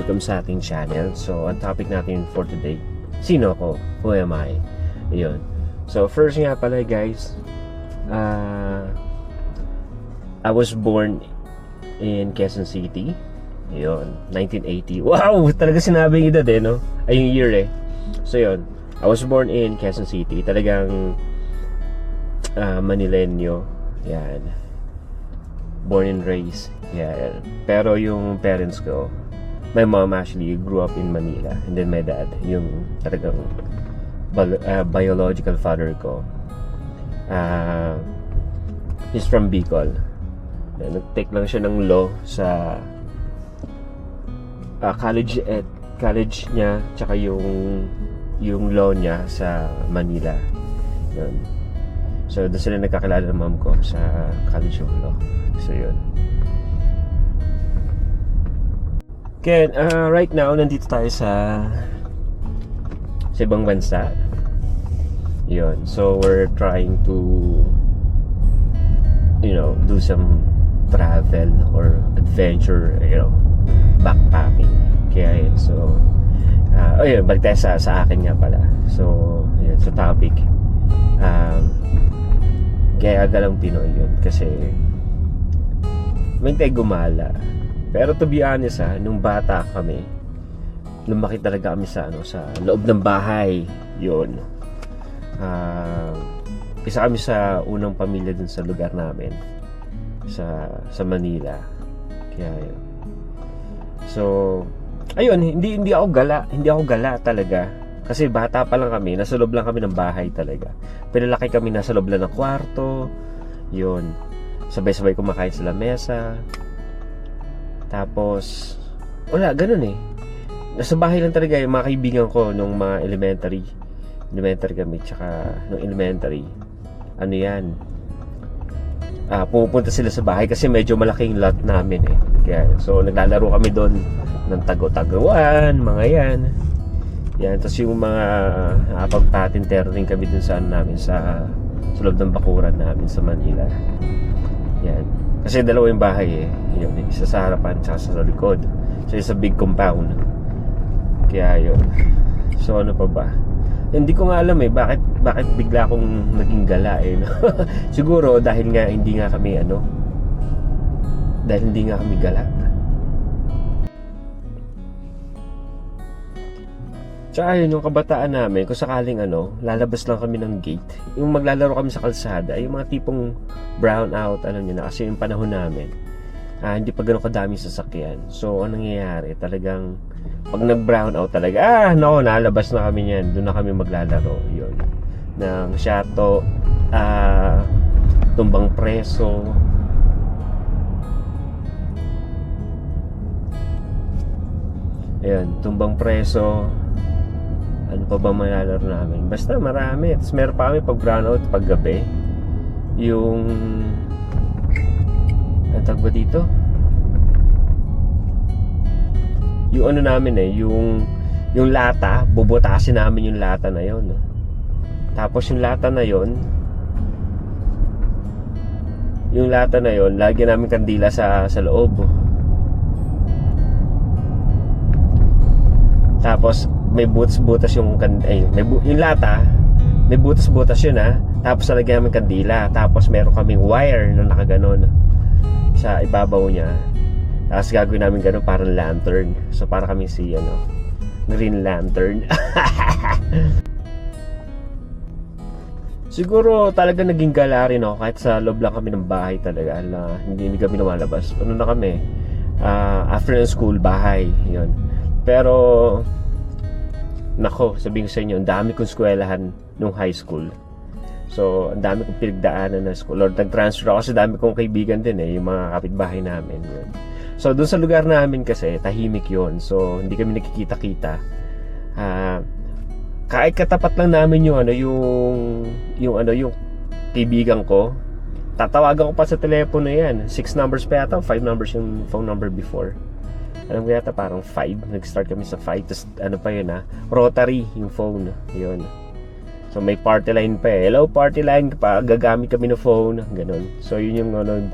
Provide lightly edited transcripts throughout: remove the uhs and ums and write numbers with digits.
welcome sa ating channel. So, ang topic natin for today, sino ako? Who am I? Ayun. So, first nga pala guys, I was born in Quezon City. Ayun, 1980. Wow! Talaga sinabi yung edad no? Ay, yung year So, yun. I was born in Quezon City. Talagang Manileño. Yan. Born and raised. Yan. Pero yung parents ko, my mom actually grew up in Manila, and then my dad, yung talagang biological father ko, he's from Bicol. Nag-take lang siya ng law sa college niya, tsaka yung law niya sa Manila. Yun. So doon sila nagkakilala ng mom ko sa College of Law. So yun. Okay, right now nandito tayo sa ibang bansa. Yun. So we're trying to do some travel or adventure, backpacking. Kaya yun. So ayun, balik tayo sa akin nga pala. So yun, sa topic. Kaya galang Pinoy yun kasi may tayo gumala. Pero to be honest nung bata kami, lumaki talaga kami sa loob ng bahay. Yun. Isa kami sa unang pamilya dun sa lugar namin sa Manila. Kaya yun. So ayun, hindi ako gala talaga. Kasi bata pa lang kami, nasa loob lang kami ng bahay talaga. Pinalaki kami nasa loob lang ng kwarto. Yun. Sabay-sabay kumakain sa lamesa. Tapos wala, ganun nasa bahay lang talaga yung mga kaibigan ko nung mga elementary kami, tsaka nung elementary pumupunta sila sa bahay kasi medyo malaking lot namin Kaya, so naglalaro kami doon ng tago-taguan, mga yan. Tapos yung mga pagpatintero rin kami dun sa namin sa loob ng bakuran namin sa Manila. Yan. Kasi dalawa yung bahay Yun, isa sa harapan tsaka sa likod. So it's a big compound. Kaya yun. So ano pa ba? Hindi ko nga alam bakit bigla akong naging gala no? Siguro dahil hindi nga kami gala. Tsaka yun, yung kabataan namin, kung sakaling lalabas lang kami ng gate, yung maglalaro kami sa kalsada, yung mga tipong brown out, kasi yung panahon namin, hindi pa gano'ng kadaming sasakyan. So, anong nangyayari? Talagang, pag nag-brown out talaga, nalabas na kami yan, doon na kami maglalaro, yun. Ng Shato, Tumbang Preso, ayun, Tumbang Preso. Ano pa ba malalaro namin? Basta marami. Tapos meron pa kami pag brownout, pag gabi. Yung ang tawag ba dito? Yung namin yung lata, bubutasin namin yung lata na yon. Tapos yung lata na yon, lagyan namin kandila sa loob. Tapos may butas-butas yung lata, may butas-butas yun tapos nalagyan namin kandila, tapos meron kaming wire na nakaganon sa ibabaw niya, tapos gagawin namin ganon parang lantern. So para kami si Green Lantern. Siguro talaga naging gala rin kahit sa loob lang kami ng bahay talaga, hindi kami lumalabas. Na kami after school, bahay yun. Pero nako, sabihin ko sa inyo, ang dami kong eskwelahan nung high school. So, ang dami kong pinagdaanan na school. Or nag-transfer ako kasi dami kong kaibigan din yung mga kapitbahay namin. Yun. So, doon sa lugar namin kasi, tahimik yun. So, hindi kami nakikita-kita. Kahit katapat lang namin yung kaibigan ko, tatawagan ko pa sa telepono yan. 6 numbers pa yata, 5 numbers yung phone number before. Alam ko yata parang 5. Nag-start kami sa 5. Tapos pa yun rotary yung phone. Yun. So may party line pa Hello party line, pa gagamit kami ng phone. Ganon. So yun yung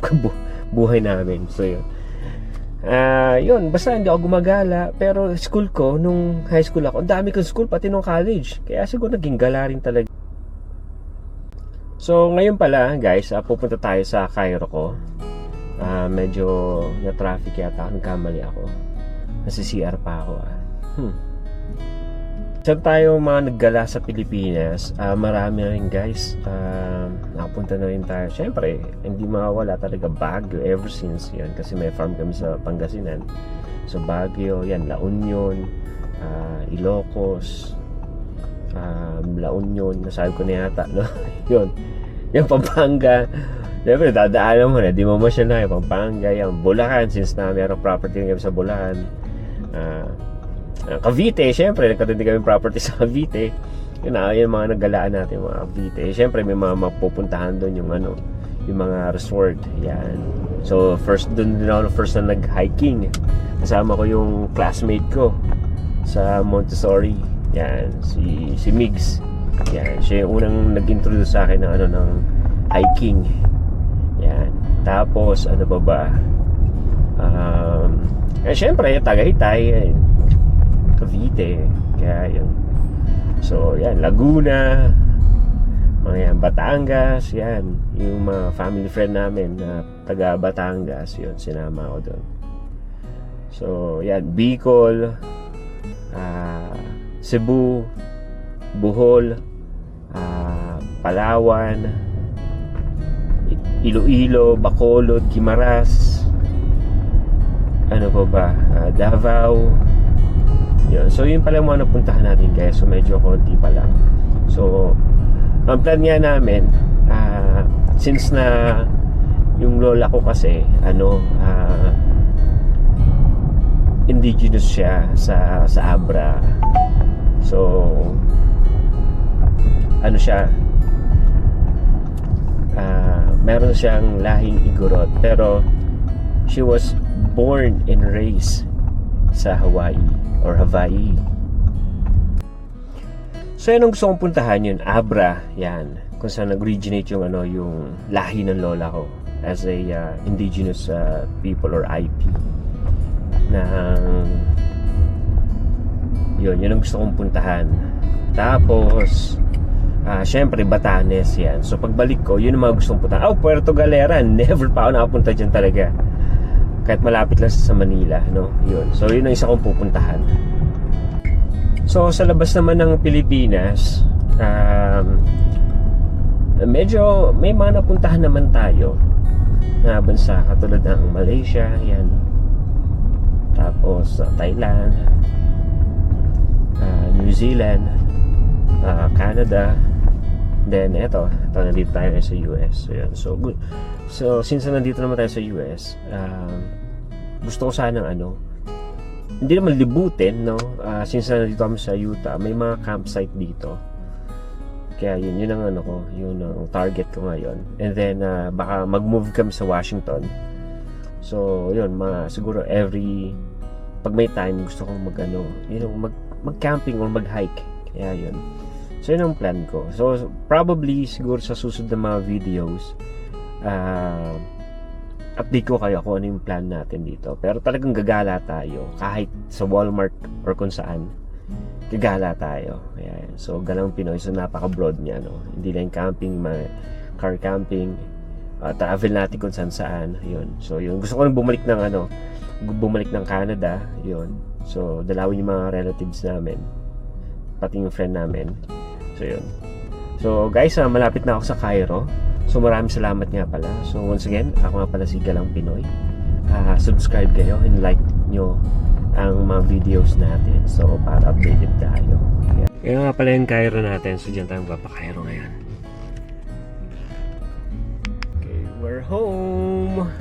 buhay namin. So yun. Yun, basta hindi ako gumagala. Pero school ko, nung high school ako, ang dami kong school, pati nung college. Kaya siguro naging gala rin talaga. So, ngayon pala, guys, pupunta tayo sa Cairo ko. Medyo na-traffic yata, nagkamali ako. Nasa CR pa ako. Saan tayo mga naggala sa Pilipinas? Marami rin, guys. Nakapunta na rin tayo. Siyempre, hindi mawawala talaga Baguio ever since yun. Kasi may farm kami sa Pangasinan. So Baguio, yan, La Union, Ilocos, La Union, nasabi ko na yata, no? Yun. Yung Pampanga. Siyempre, dadaanan mo na. Di mo siya na. Yung Pampanga, yung Bulacan, since na mayroong property kami sa Bulacan. Cavite, syempre nagkaroon din kami property sa Cavite. Yun yung mga naggalaan natin, mga Cavite. Syempre may mga mapupuntahan doon yung yung mga resort. Yan. So doon din ako first na nag-hiking. Kasama ko yung classmate ko sa Montessori. Yan, si Migs. Yan, siya yung unang nag-introduce sa akin ng hiking. Yan. Tapos ano ba? Syempre Tagaytay, Cavite, kaya yun. So yan, Laguna, mga yan, Batangas, yan, yung mga family friend namin na taga Batangas, yun, sinama ko doon. So yan, Bicol, Cebu, Bohol, Palawan, Iloilo, Bacolod, Guimaras, ano pa ba, Davao. Yun. So yun pala mga napuntahan natin, guys. So medyo konti pa lang. So ang plan nga namin, since na yung lola ko kasi indigenous siya sa Abra. So siya, meron siyang lahing Igorot, pero she was born and raised sa Hawaii. So yan ang gusto kong puntahan, yun, Abra, yan, kung saan nag-originate yung yung lahi ng lola ko as a indigenous people or IP. Yun ang gusto kong puntahan. Tapos syempre Batanes, yan. So pagbalik ko, yun ang mga gustong puntahan. Puerto Galera, never pa ako nakapunta dyan talaga. Kahit malapit lang sa Manila, no? Yun. So yun ang isa kong pupuntahan. So sa labas naman ng Pilipinas, medyo may mga napuntahan naman tayo na bansa, katulad ng Malaysia, yan. Tapos Thailand, New Zealand, Canada. Then eto nandito tayo sa US. So yan. So good. So since nandito naman tayo sa US, gusto ko sanang hindi naman libutin, no? Since nandito kami sa Utah, may mga campsite dito. Kaya yun ang yun ang target ko ngayon. And then baka mag-move kami sa Washington. So yun, siguro pag may time gusto kong mag-camping or mag-hike. Kaya yun. So yun ang plan ko. So probably siguro sa susunod na mga videos, update ko kayo kung ano yung plan natin dito. Pero talagang gagala tayo. Kahit sa Walmart or kung saan, gagala tayo. Ayan. So Galang Pinoy. So napaka-broad niya, no? Hindi lang camping, car camping, travel natin kung saan. Yun. So yun. Gusto ko nang bumalik ng Canada. Yun. So dalawin yung mga relatives namin, pati yung friend namin. So yun. So guys, malapit na ako sa Cairo. So maraming salamat nga pala. So once again, ako nga pala si Galang Pinoy. Subscribe kayo and like nyo ang mga videos natin. So para updated tayo. Kaya nga pala yung Cairo natin. So dyan tayo magpapa-Cairo ngayon. Okay, we're home.